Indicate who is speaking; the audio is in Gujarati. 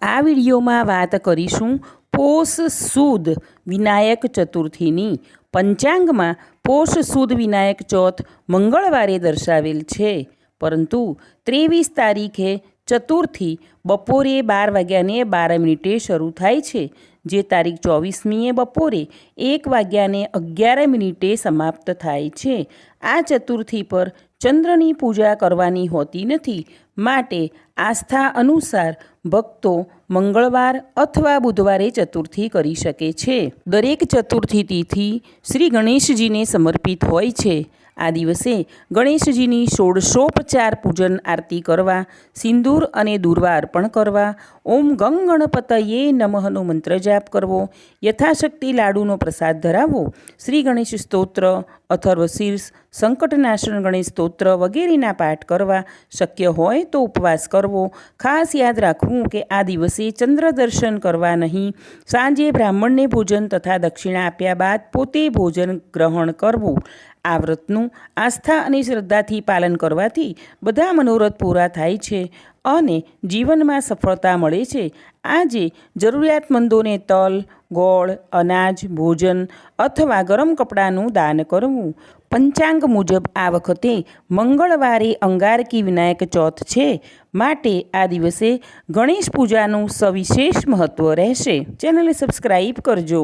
Speaker 1: આ વિડીયોમાં વાત કરીશું પોષ સુદ વિનાયક ચતુર્થીની। પંચાંગમાં પોષ સુદ વિનાયક ચોથ મંગળવારે દર્શાવેલ છે, પરંતુ 23 તારીખે ચતુર્થી બપોરે 12:12 શરૂ થાય છે, જે તારીખ 24મીએ બપોરે 1:11 સમાપ્ત થાય છે। આ ચતુર્થી પર ચંદ્રની પૂજા કરવાની હોતી નથી, માટે આસ્થા અનુસાર ભક્તો મંગળવાર અથવા બુધવારે ચતુર્થી કરી શકે છે। દરેક ચતુર્થી તિથિ શ્રી ગણેશજીને સમર્પિત હોય છે। આ દિવસે ગણેશજીની ષોડશોપચાર પૂજન આરતી કરવા, સિંદૂર અને દૂર્વા અર્પણ કરવા, ઓમ ગંગ ગણપતયે નમઃનો મંત્ર જાપ કરવો, યથાશક્તિ લાડુનો પ્રસાદ ધરાવવો, શ્રી ગણેશ સ્તોત્ર, અથર્વશીર્ષ, સંકટનાશન ગણેશ સ્તોત્ર વગેરેના પાઠ કરવા, શક્ય હોય તો ઉપવાસ કરવો। ખાસ યાદ રાખવું કે આ દિવસે ચંદ્ર દર્શન કરવા નહીં, સાંજે બ્રાહ્મણને ભોજન તથા દક્ષિણા આપ્યા બાદ પોતે ભોજન ગ્રહણ કરવું। આ વ્રતનું આસ્થા અને શ્રદ્ધાથી પાલન કરવાથી બધા મનોરથ પૂરા થાય છે અને જીવનમાં સફળતા મળે છે। આજે જરૂરિયાતમંદોને તલ, ગોળ, અનાજ, ભોજન અથવા ગરમ કપડાનું દાન કરવું। પંચાંગ મુજબ આ વખતે મંગળવારે અંગારકી વિનાયક ચોથ છે, માટે આ દિવસે ગણેશ પૂજાનું સવિશેષ મહત્ત્વ રહેશે। ચેનલને સબસ્ક્રાઈબ કરજો।